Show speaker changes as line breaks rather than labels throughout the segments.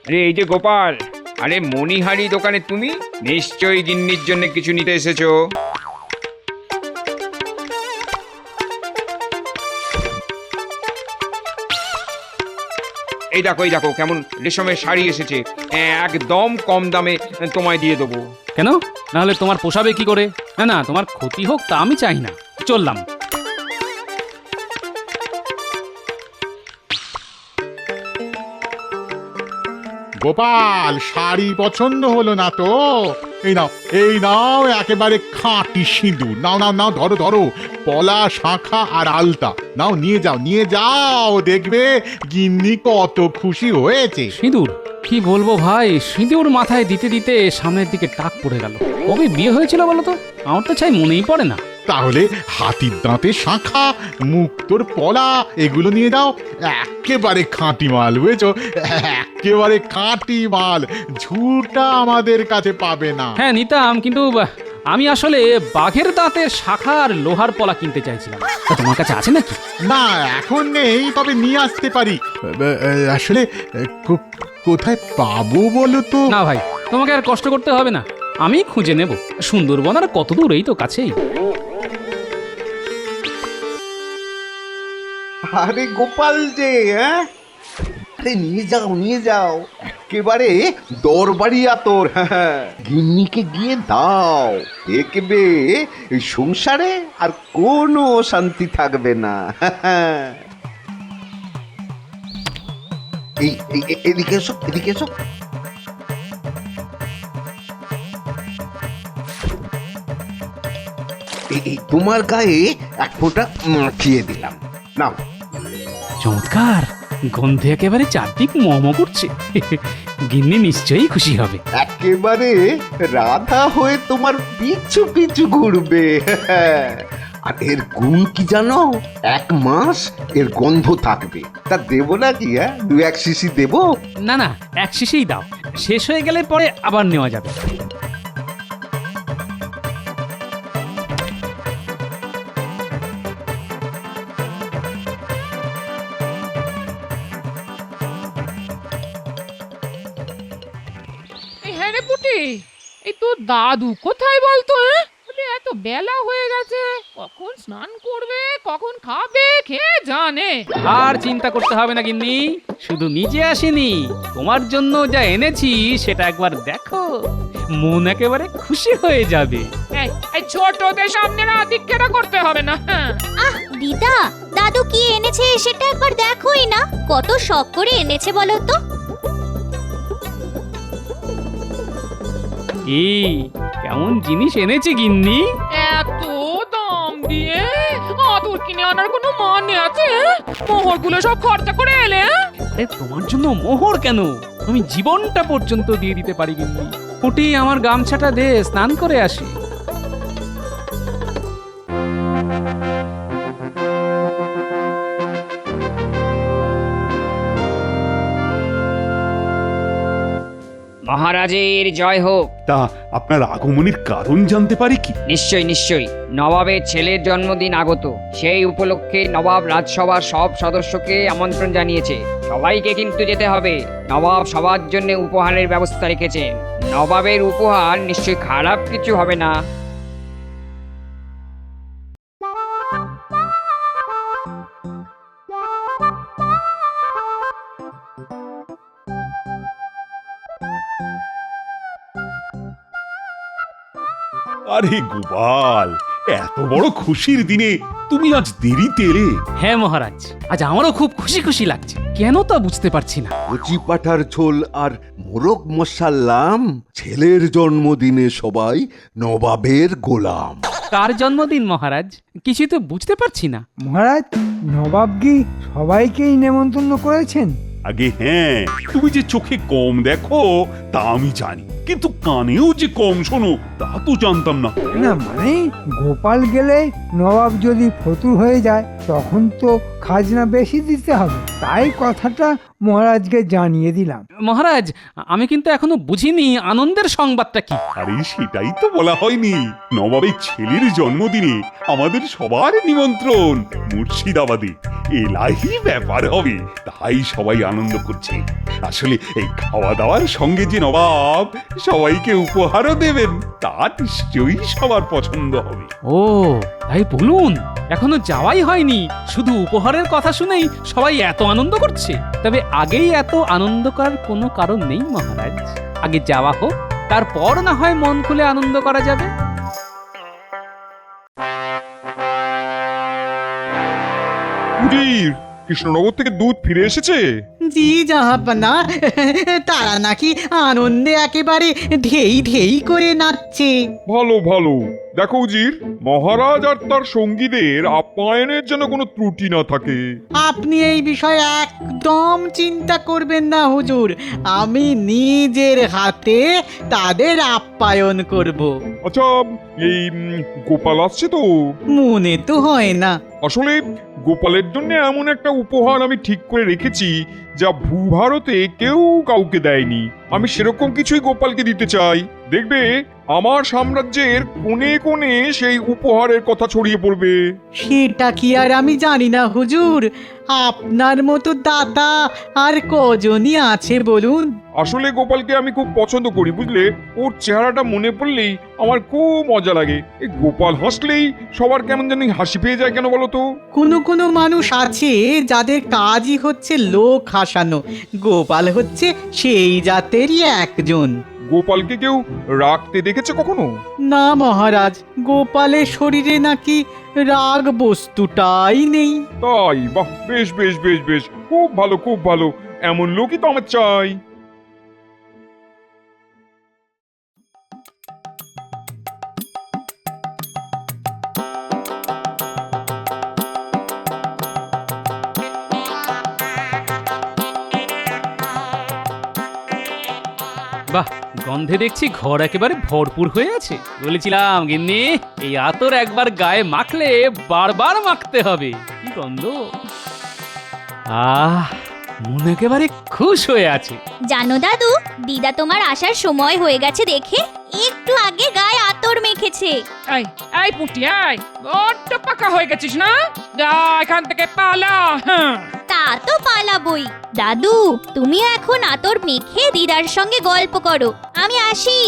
আরে এই যে গোপাল, আরে মণিহারি দোকানে তুমি নিশ্চয়ই গিন্নির জন্য কিছু নিতে এসেছো। এই দেখো কেমন রেশমের শাড়ি এসেছে, একদম কম দামে তোমায় দিয়ে দেবো।
কেন? নাহলে তোমার পোষাবে কি করে? না না, তোমার ক্ষতি হোক তা আমি চাই না, চললাম।
গোপাল, শাড়ি পছন্দ হলো না তো? এই নাও একেবারে খাঁটি সিঁদুর। নাও নাও নাও, ধরো ধরো, পলা, শাঁখা আর আলতা নাও, নিয়ে যাও, দেখবে গিন্নি কত খুশি হয়েছে।
সিঁদুর? কি বলবো ভাই, সিঁদুর মাথায় দিতে দিতে সামনের দিকে টাক পড়ে গেল। কবে বিয়ে হয়েছিল বলো তো? আমার তো চাই মনেই পড়ে না।
তাহলে হাতির দাঁতে শাঁখা, মুক্তোর পলা, এগুলো নিয়ে যাও। একেবারে খাঁটি মাল, বুঝেছো? একেবারে খাঁটি মাল, ঝুটা আমাদের কাছে পাবে না।
হ্যাঁ নিতাম, কিন্তু আমি আসলে বাঘের দাঁতের শাখা আর লোহার পলা কিনতে চাইছিলাম। তা তোমার কাছে আছে নাকি?
না, এখন নেই, তবে নিয়ে আসতে পারি। আসলে কোথায় পাবো বলো তো?
না ভাই, তোমাকে আর কষ্ট করতে হবে না, আমি খুঁজে নেব। সুন্দরবন আর কত দূর, এই তো কাছেই।
আরে গোপাল যে, হ্যাঁ, আরে নিয়ে যাও একেবারে দরবারি আতর। হ্যাঁ, গিন্নিকে গিয়ে দাও, দেখবে এই সংসারে আর কোনো শান্তি থাকবে না। এদিকে এসো, এদিকে এসো। এই তোমার গায়ে এক ফোঁটা মাখিয়ে দিলাম, নাও।
চমৎকার, গন্ধে একেবারে চারদিক মম করছে। গিন্নি নিশ্চয়ই খুশি হবে।
একেবারে রাধা হয়ে তোমার পিছু পিছু ঘুরবে। আর এর গুণ কি জানো? 1 মাস এর গন্ধ থাকবে। তা দেবো নাকি? হ্যাঁ, 2-1 শিশি দেবো?
না না, এক শিশেই দাও, শেষ হয়ে গেলে পরে আবার নেওয়া যাবে।
হ্যাঁ রে পুটি, এই তোর দাদু কোথায় বলতো? বলে এত বেলা হয়ে গেছে, কখন স্নান করবে, কখন খাবে, খেয়ে জানে।
আর চিন্তা করতে হবে না গিন্নি, শুধু নিজে আসেনি, তোমার জন্য যা এনেছি সেটা একবার দেখো, মন একেবারে খুশি হয়ে যাবে।
এই ছোটদের সামনে না আদিক্ষেতা করতে হবে না। হ্যাঁ,
আহ দিদা, দাদু কি এনেছে সেটা একবার দেখোই না, কত শখ করে এনেছে বলো তো।
এই কেমন জিনিস এনেছে গিন্নি?
এত দাম দিয়ে আদর কিনে আনার কোনো মানে আছে? মোহরগুলো সব খরচা করে এলে।
আরে তোমার জন্য মোহর কেন, আমি জীবনটা পর্যন্ত দিয়ে দিতে পারি গিন্নি। পুটি, আমার গামছাটা দে, স্নান করে আসি।
মহারাজের জয় হোক।
তা আপনার আগমনের কারণ জানতে পারি কি?
নিশ্চয়ই, নবাবের ছেলের জন্মদিন আগত, সেই উপলক্ষে নবাব রাজসভার সব সদস্যকে আমন্ত্রণ জানিয়েছে। সবাইকে কিন্তু যেতে হবে। নবাব সবার জন্য উপহারের ব্যবস্থা রেখেছেন। নবাবের উপহার নিশ্চয়ই খারাপ কিছু হবে না।
আরে গোপাল, এত বড় খুশির দিনে তুমি আজ দেরিতে এলে।
হ্যাঁ মহারাজ, আজ আমারও খুব খুশি খুশি লাগছে, কেন তা বুঝতে পারছি না।
কচি পাঠার ঝোল আর মোরগ মশাল্লাম, ছেলের জন্মদিনে সবাই নবাবের গোলাম।
কার জন্মদিন মহারাজ? কিছু তো বুঝতে পারছি না।
মহারাজ, নবাব কি সবাইকেই নেমন্তন্ন করেছেন?
আগে হ্যাঁ, তুমি যে চোখে কম দেখো তা আমি জানি, কিন্তু কানেও যে কম শোনো তা তো জানতাম না।
না মানে, গোপাল গেলে নবাব যদি ফতুর হয়ে যায় তখন তো খাজনা বেশি দিতে হবে, তাই কথাটা মহারাজকে জানিয়ে দিলাম।
মহারাজ, আমি কিন্তু এখনো বুঝিনি আনন্দের সংবাদটা কি।
আরে সেটাই তো বলা হয়নি, নবাবের ছেলের জন্মদিনে আমাদের সবার নিমন্ত্রণ মুর্শিদাবাদে। এলাহি ব্যাপার হবে, তা তাই সবাই আনন্দ করছে। আসলে এই খাওয়া দাওয়ার সঙ্গে যে নবাব সবাইকে উপহারও দেবেন তা নিশ্চয়ই সবার পছন্দ হবে।
ও তাই বলুন, এখনো যাওয়াই হয়নি, শুধু উপহারের কথা শুনেই সবাই এত আনন্দ করছে। তবে আগেই এত আনন্দ করার কোনো কারণ নেই মহারাজ, আগে যাওয়া হোক, তারপর না হয় মন খুলে আনন্দ করা যাবে।
উজির, কৃষ্ণনগর থেকে দুধ ফিরে এসেছে?
জি জাহাপনা, তারা নাকি আনন্দে একেবারে ধেই ধেই করে নাচছে।
ভালো ভালো। দেখো উজির, মহারাজ আর তার সঙ্গীদের আপ্যায়নের যেন কোনো ত্রুটি না থাকে।
আপনি এই বিষয়ে একদম চিন্তা করবেন না হুজুর, আমি নিজের হাতে তাদের আপ্যায়ন করব।
আচ্ছা, এই গোপাল আসছে তো?
মনে তো হয় না।
আসলে গোপালের জন্য এমন একটা উপহার আমি ঠিক করে রেখেছি যা ভূভারতে কেউ কাউকে দেয়নি। আমি সেরকম কিছুই গোপালকে দিতে চাই। দেখবে আমার সাম্রাজ্যের কোণে কোণে সেই উপহারের কথা ছড়িয়ে পড়বে।
সেটা কি আর আমি জানি না হুজুর, আপনার মতো দাতা আর কজনই আছে বলুন।
আসলে গোপালকে আমি খুব পছন্দ করি, বুঝলে? ওর চেহারাটা মনে পড়লেই আমার খুব মজা লাগে। এই গোপাল হাসলেই সবার কেমন জানি হাসি পেয়ে যায়, কেন বলো তো?
কোনো কোনো মানুষ আছে যাদের কাজই হচ্ছে লোক হাসানো, গোপাল হচ্ছে সেই জাতেরই একজন।
গোপালকে কেউ রাখতে দেখেছে কখনো?
না মহারাজ, গোপালের শরীরে নাকি রাগ বস্তুটাই নেই।
তাই? বাহ, বেশ বেশ বেশ বেশ, খুব ভালো খুব ভালো। এমন লোকই তো আমার চাই।
বাহ, গন্ধে দেখছি ঘর একেবারে ভরপুর হয়ে আছে। বলেছিলাম গিন্নি, এই আতর একবার গায়ে মাখলে বারবার মাখতে হবে। কি গন্ধ! আহ, মন একেবারে খুশ হয়ে আছে।
জানো দাদু, দিদা তোমার আসার সময় হয়ে গেছে দেখে একটু আগে গায়ে আতর মেখেছে।
এই এই পুটি, এই বড্ড পাকা হয়ে গেছিস না? যা এখান থেকে পালা। হ্যাঁ,
তা তো পালাবই। দাদু, তুমিও এখন আতর মেখে দিদার সঙ্গে গল্প করো, আমি আসি।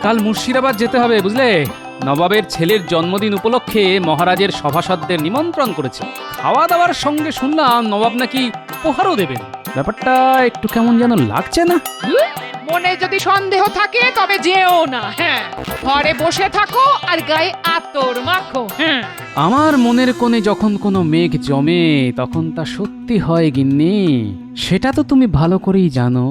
কাল মুর্শিদাবাদ যেতে হবে, বুঝলে? নবাবের ছেলের জন্মদিন উপলক্ষে মহারাজের সভাসদদের নিমন্ত্রণ করেছে। খাওয়া দাওয়ার সঙ্গে শুনলাম নবাব নাকি উপহারও দেবেন। ব্যাপারটা একটু কেমন যেন লাগছে না?
মনে যদি সন্দেহ থাকে তবে যেও না। হ্যাঁ, ঘরে বসে থাকো আর গায়ে আতর মাখো। হ্যাঁ,
আমার মনের কোণে যখন কোনো মেঘ জমে তখন তা সত্যি হয় গিন্নি, সেটা তো তুমি ভালো করেই জানো।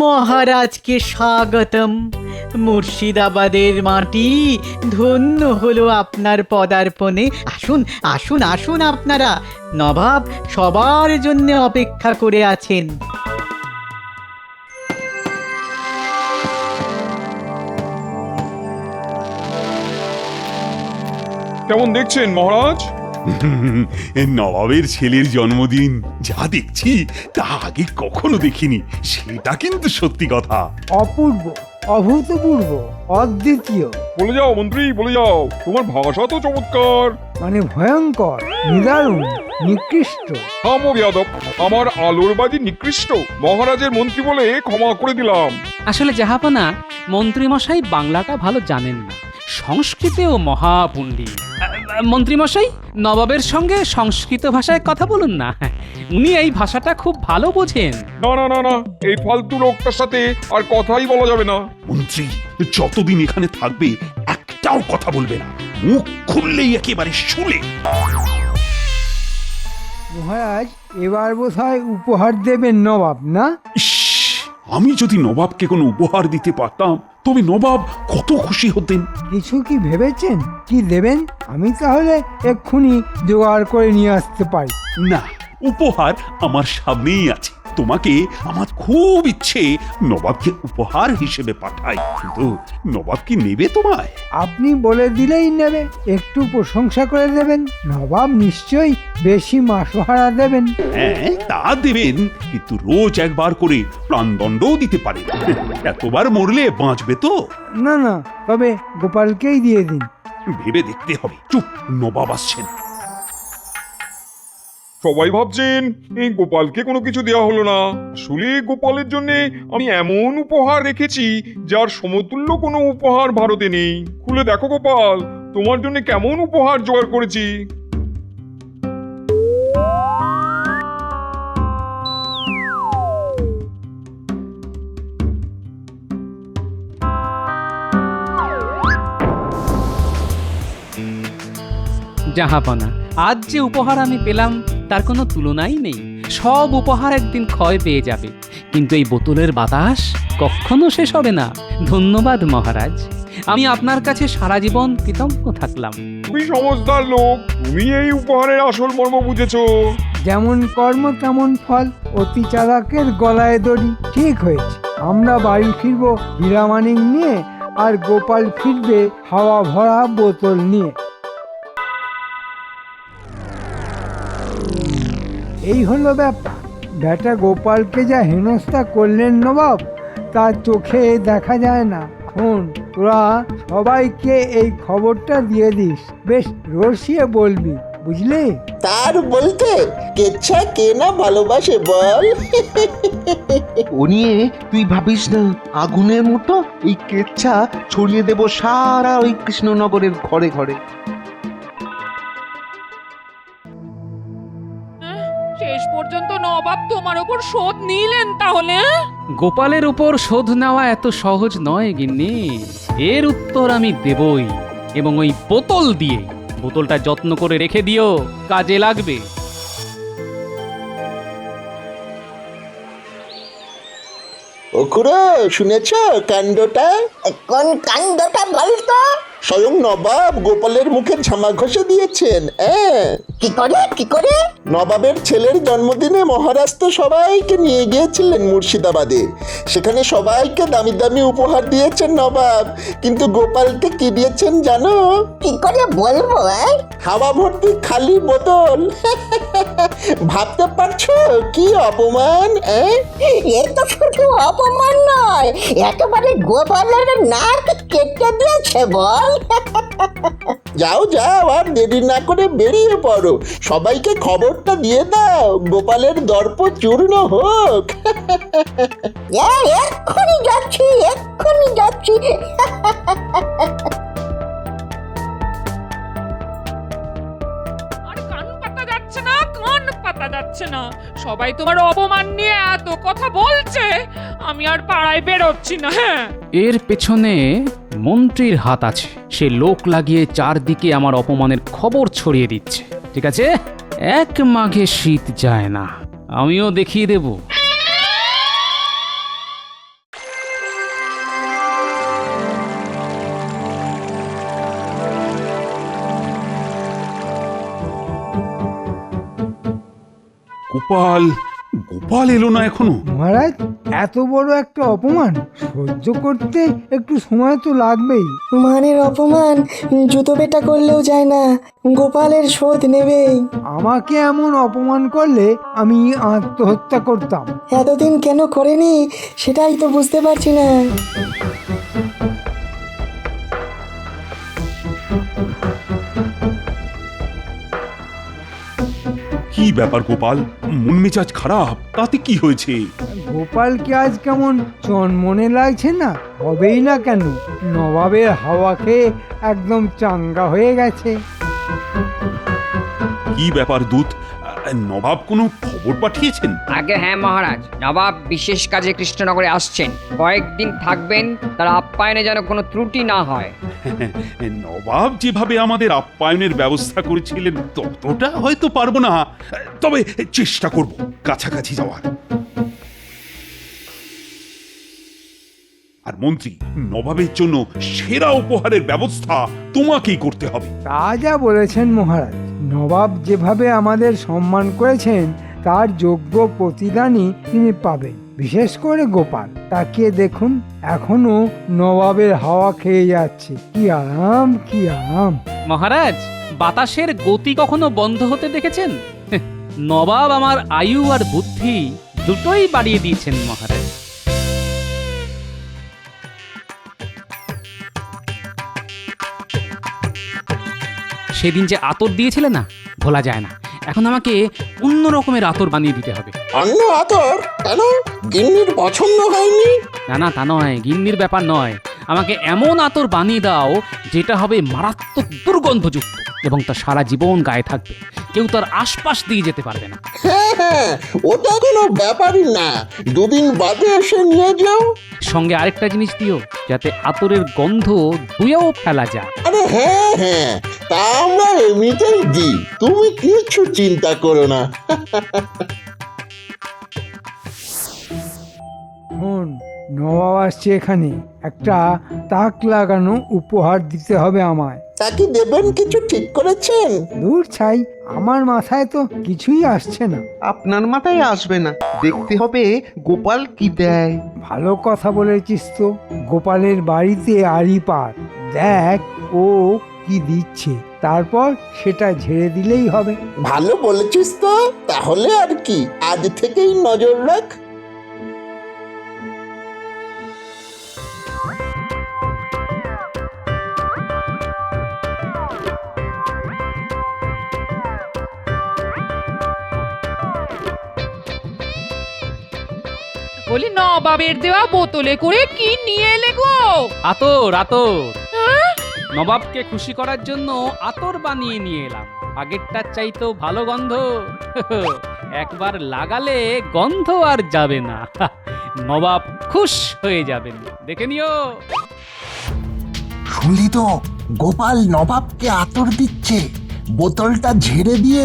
মহারাজকে স্বাগতম। মুর্শিদাবাদের মাটি ধন্য হলো আপনার পদার্পণে। আসুন আসুন আসুন আপনারা, নবাব সবার জন্য অপেক্ষা করে আছেন।
কেমন দেখছেন মহারাজ?
নবাবের ছেলের জন্মদিন যা দেখছি তা আগে কখনো দেখিনি, সেটা কিন্তু সত্যি কথা।
অপূর্ব, অভূতপূর্ব, অদ্বিতীয়,
বলে যাও মন্ত্রী, বলে যাও। তোমার ভাষা তো চমৎকার।
মানে ভয়ঙ্কর, নিদারুণ, নিকৃষ্ট।
থামো বেয়াদব, আমার আলোর বাজি নিকৃষ্ট। মহারাজের মন্ত্রী বলে ক্ষমা করে দিলাম।
আসলে জাহাপনা, মন্ত্রীমশাই বাংলাটা ভালো জানেন না, সংস্কৃতেও মহাপণ্ডিত। মন্ত্রীমশাই, নবাবের সঙ্গে সংস্কৃত ভাষায় কথা বলুন না, উনি এই ভাষাটা খুব ভালো বোঝেন।
না না না না, এই ফালতু লোকটার সাথে আর কথাই বলা যাবে না।
মন্ত্রী যতদিন এখানে থাকবে একটাও কথা বলবে না, মুখ খুললেই একেবারে শুলে।
মহারাজ, এবার বোধহয় উপহার দেবেন নবাব, না?
ইস, আমি যদি নবাবকে কোনো উপহার দিতে পারতাম তবে নবাব কত খুশি হতেন।
কিছু কি ভেবেছেন? কি দেবেন? আমি তাহলে এক্ষুনি জোগাড় করে নিয়ে আসতে পারি।
না, উপহার আমার সামনেই আছে। তোমাকে আমার খুব ইচ্ছে নবাবকে উপহার হিসেবে পাঠাই, কিন্তু নবাব কি নেবে তোমায়?
আপনি বলে দিলেই নেবে, একটু প্রশংসা করে দেবেন, নবাব নিশ্চয়ই বেশি মাসোহারা দেবেন।
হ্যাঁ, তা দেবেন, কিন্তু রোজ একবার করে প্রাণদণ্ডও দিতে পারেন। এতবার মরলে বাঁচবে তো?
না না, তবে গোপালকেই দিয়ে দিন।
ভেবে দেখতে হবে। চুপ, নবাব আসছেন।
সবাই ভাবছেন এই গোপালকে কোনো কিছু দেওয়া হলো না। আসলে গোপালের জন্য আমি এমন উপহার রেখেছি যার সমতুল্য কোনো উপহার ভারতে নেই। খুলে দেখো গোপাল, তোমার জন্য কেমন উপহার জোগাড় করেছি।
জাহাপনা, আজ যে উপহার আমি পেলাম তার কোনো তুলনাই নেই। সব উপহার একদিন ক্ষয় পেয়ে যাবে, কিন্তু এই বোতলের বাতাস কখনো শেষ হবে না। ধন্যবাদ মহারাজ, আমি আপনার কাছে সারা জীবন কৃতজ্ঞ থাকলাম।
তুমি সমজদার লোক, তুমি এই উপহারের আসল মর্ম বুঝেছো।
যেমন কর্ম তেমন ফল, অতি চালাকের গলায় দড়ি। ঠিক হয়েছে, আমরা বাড়ি ফিরবো হীরামানিক নিয়ে, আর গোপাল ফিরবে হাওয়া ভরা বোতল নিয়ে। এই হলো ব্যাপার। বেটা গোপালকে যা হেনস্থা করলেন নবাব, তার চোখে দেখা যায় না। শোন, তোরা সবাইকে এই খবরটা দিয়ে দিস, বেশ রসিয়ে বলবি, বুঝলি?
তার বলতে কেচ্ছা কে না ভালোবাসে বল।
ও নিয়ে তুই ভাবিস না, আগুনের মতো এই কেচ্ছা ছড়িয়ে দেব সারা ওই কৃষ্ণনগরের ঘরে ঘরে।
শেষ পর্যন্ত নবাব তোমার ওপর শোধ নিলেন তাহলে?
গোপালের উপর শোধ নেওয়া এত সহজ নয় গিন্নি, এর উত্তর আমি দেবই, এবং ওই বোতল দিয়ে। বোতলটা যত্ন করে রেখে দিও, কাজে লাগবে।
ও খুড়ো, শুনেছ কাণ্ডটা?
কোন কাণ্ডটা বলতো?
স্বয়ং নবাব গোপালের মুখে ঝামা ঘষে দিয়েছেন।
কি করে কি করে?
নবাবের ছেলের জন্মদিনে মহারাজ তো সবাইকে নিয়ে গিয়েছিলেন মুর্শিদাবাদে। সেখানে সবাইকে দামি দামি উপহার দিয়েছেন নবাব, কিন্তু গোপালকে কি দিয়েছেন জানো?
কি করে বলবো?
হাওয়া ভর্তি খালি বোতল। ভাবতে পারছো কি অপমান?
এ তো শুধু অপমান নয়, একেবারে গোপালের নাক কেটে দিয়েছে বল।
যাও যাও, আর দেরি না করে বেরিয়ে পড়ো, সবাইকে খবরটা দিয়ে দাও, গোপালের দর্প চূর্ণ হোক।
এক্ষুনি যাচ্ছি, এক্ষুনি যাচ্ছি।
আর কান পাতা যাচ্ছে না, কান পাতা যাচ্ছে না। সবাই তোমার অপমান নিয়ে এত কথা বলছে, আমি আর পাড়ায় বেরোচ্ছি না। হ্যাঁ,
এর পেছনে মন্ত্রীর হাত আছে। সে লোক লাগিয়ে চারদিকে আমার অপমানের খবর ছড়িয়ে দিচ্ছে। ঠিক আছে, এক মাঘে শীত যায় না, আমিও দেখিয়ে দেব।
গোপাল, গোপাল এলো না এখনো?
মহারাজ, এত বড় একটা অপমান সহ্য করতে একটু সময় তো লাগবেই।
মানের অপমান জুতো পেটা করলেও যায় না, গোপালের শোধ নেবেই।
আমাকে এমন অপমান করলে আমি আত্মহত্যা করতাম।
এতদিন কেন করেনি সেটাই তো বুঝতে পারছি না।
কি ব্যাপার গোপাল, মন মেজাজ খারাপ? তাতে কি হয়েছে?
গোপালকে আজ কেমন চনমনে লাগছে না? হবেই না কেন, নবাবের হাওয়া খেয়ে একদম চাঙ্গা হয়ে গেছে।
কি ব্যাপার দূত, নবাব কোনো খবর পাঠিয়েছেন?
আগে হ্যাঁ মহারাজ, নবাব বিশেষ কাজে কৃষ্ণনগরে আসছেন, কয়েকদিন থাকবেন, তার আপ্যায়নে যেন কোনো ত্রুটি না হয়।
নবাব যেভাবে আমাদের আপ্যায়নের ব্যবস্থা করেছিলেন ততটা হয়তো পারবো না, তবে চেষ্টা করব কাছাকাছি যাওয়ার। আর মন্ত্রী, নবাবের জন্য সেরা উপহারের ব্যবস্থা তোমাকেই করতে হবে।
তা যা বলেছেন মহারাজ, নবাব যেভাবে আমাদের সম্মান করেছেন তার যোগ্য প্রতিদানই তিনি পাবেন। বিশেষ করে গোপাল, তাকিয়ে দেখুন, এখনো নবাবের হাওয়া খেয়ে যাচ্ছে। কি আরাম, কি আরাম!
মহারাজ, বাতাসের গতি কখনো বন্ধ হতে দেখেছেন? নবাব আমার আয়ু আর বুদ্ধি দুটোই বাড়িয়ে দিয়েছেন মহারাজ। সেদিন যে আতর দিয়েছিলে না, ভোলা যায় না। এখন আমাকে অন্য রকমের আতর বানিয়ে দিতে হবে।
অন্য আতর? কেন? গিন্নির পছন্দ হয়নি?
না না, তা নয়, গিন্নির ব্যাপার নয়। আমাকে এমন আতর বানিয়ে দাও যেটা হবে মারাত্মক দুর্গন্ধযুক্ত এবং তা সারা জীবন গায়ে থাকবে, কেউ তার আশপাশ দিয়ে যেতে পারবে না।
হ্যাঁ হ্যাঁ, ওটা কোনো ব্যাপারই না, দুদিন বাদে এসে নিয়ে যাও।
সঙ্গে আরেকটা জিনিস দিও, যাতে আতরের গন্ধ ধুয়েও ফেলা যায়।
আরে হ্যাঁ হ্যাঁ, তা আমরা এমনিতেই দিই, তুমি কিছু চিন্তা করো না।
শোন, নবাব আসছে এখানে, একটা তাক লাগানো উপহার দিতে হবে আমায়।
তা কি দেবেন, কিছু ঠিক করেছেন?
দূর ছাই, আমার মাথায় তো কিছুই আসছে না।
আপনার মাথায় আসবে না, দেখতে হবে গোপাল কি দেয়।
ভালো কথা বলেছিস তো। গোপালের বাড়িতে আড়ি পার, দেখ ও কি দিচ্ছে, তারপর সেটা ঝেড়ে দিলেই হবে।
ভালো বলেছিস তো, তাহলে আর কি, আজ থেকেই নজর রাখ।
বলি নবাবের দেওয়া বোতলে করে কি নিয়ে এলে গো?
আতর, আতর। নবাবকে খুশি করার জন্য আতর বানিয়ে নিয়ে এলাম। আগেরটার চাইতেও ভালো গন্ধ। একবার লাগালে গন্ধ আর যাবে না। নবাব খুশ হয়ে যাবেন, দেখে নিও।
শুনলি তো, গোপাল নবাবকে আতর দিচ্ছে। বোতলটা ঝেড়ে দিয়ে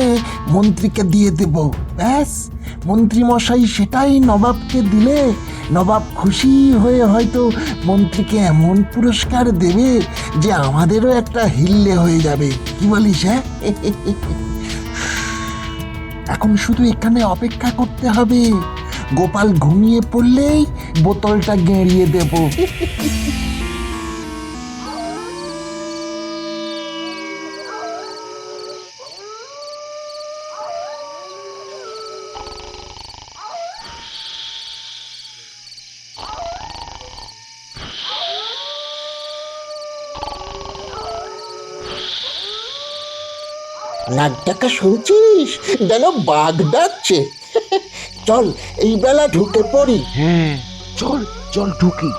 মন্ত্রীকে দিয়ে দেব, ব্যাস। মন্ত্রী মশাই সেটাই নবাবকে দিলে নবাব খুশি হয়ে হয়তো মন্ত্রীকে এমন পুরস্কার দেবে যে আমাদেরও একটা হিল্লে হয়ে যাবে। কি বলিস? হ্যাঁ, এখন শুধু এখানে অপেক্ষা করতে হবে। গোপাল ঘুমিয়ে পড়লেই বোতলটা গেঁড়িয়ে দেব। নাক ডাকা শুনছিস? যেন বাঘ ডাকছে। চল, এই বেলা ঢুকে পড়ি।
হ্যাঁ, চল চল ঢুকি।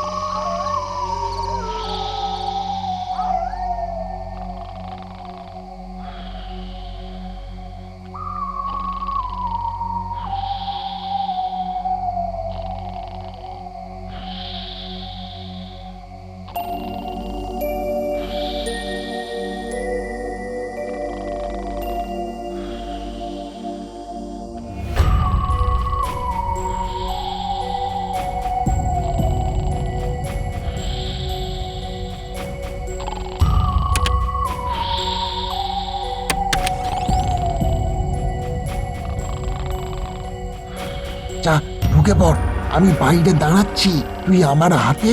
যা, ঢুকে পড়। আমি বাইরে দাঁড়াচ্ছি, তুই আমার হাতে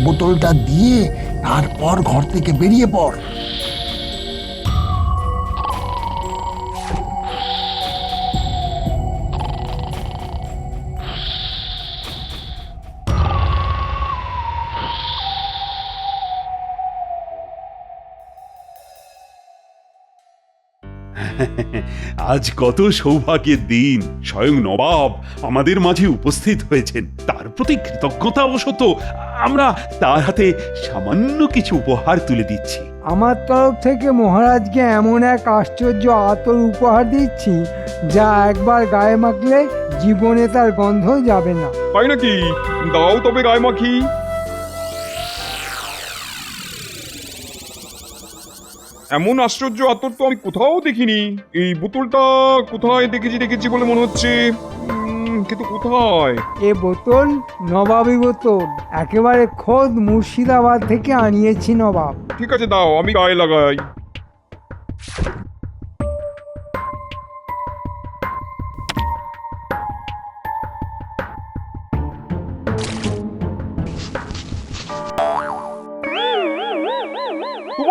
বোতলটা দিয়ে তারপর ঘর থেকে বেরিয়ে পড়।
আজ কত সৌভাগ্যের দিন, স্বয়ং নবাব আমাদের মাঝে উপস্থিত হয়েছেন। তার প্রতি কৃতজ্ঞতাবশত আমরা তার হাতে সামান্য কিছু উপহার তুলে দিচ্ছি।
আমার তরফ থেকে মহারাজকে এমন এক আশ্চর্য আতর উপহার দিচ্ছি, যা একবার গায়ে মাখলে জীবনে তার গন্ধ যাবে না।
তাই নাকি? দাও তবে গায়ে মাখি। এমন আশ্চর্য আতর তো আমি কোথাও দেখিনি। এই বোতলটা কোথায় দেখেছি বলে মনে হচ্ছে, কিন্তু কোথায়?
এ বোতল নবাবী বোতল, একেবারে খোদ মুর্শিদাবাদ থেকে আনিয়েছি নবাব।
ঠিক আছে, দাও, আমি গায়ে লাগাই।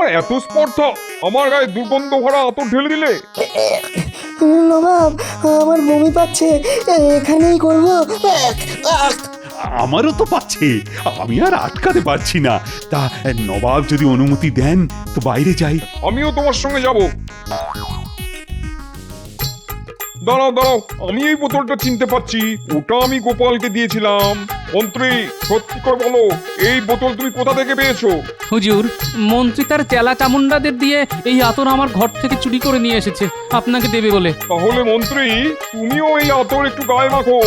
তোমার এত স্পর্ধা আমার গায়ে দুর্গন্ধ ভরা আতর ঢেলে দিলে?
নবাব আমার বমি পাচ্ছে, এখানেই করবো।
আমারও তো পাচ্ছে, আমি আর আটকাতে পারছি না। তা নবাব যদি অনুমতি দেন তো বাইরে যাই।
আমিও তোমার সঙ্গে যাব। দাঁড়াও দাঁড়াও, আমি এই বোতলটা চিনতে পারছি, ওটা আমি গোপালকে দিয়েছিলাম। মন্ত্রী সত্যি করে বলো, এই বোতল তুমি কোথা থেকে পেয়েছো?
হুজুর, মন্ত্রী তার চেলা চামুন্ডাদের দিয়ে এই আতর আমার ঘর থেকে চুরি করে নিয়ে এসেছে আপনাকে দেবে বলে।
তাহলে মন্ত্রী তুমিও এই আতর একটু গায়ে মাখো।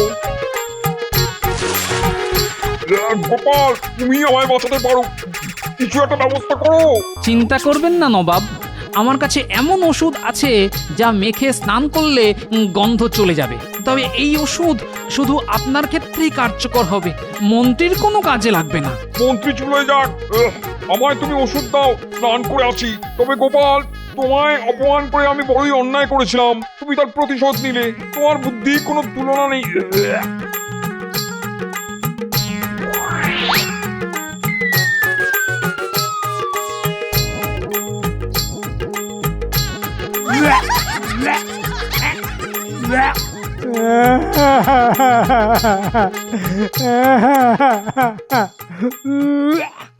গোপাল, তুমি আমায় বাঁচাতে পারো, কিছু একটা ব্যবস্থা করো।
চিন্তা করবেন না নবাব, আমার কাছে এমন ওষুধ আছে যা মেখে স্নান করলে গন্ধ চলে যাবে। তবে এই ওষুধ শুধু আপনার ক্ষেত্রেই কার্যকর হবে, মন্ত্রীর কোনো কাজে লাগবে না।
মন্ত্রী চলে যাক, আমায় তুমি ওষুধ দাও, স্নান করে আছি। তবে গোপাল, তোমায় অপমান করে আমি বড়ই অন্যায় করেছিলাম, তুমি তার প্রতিশোধ নিলে, তোমার বুদ্ধির কোনো তুলনা নেই।
Yeah.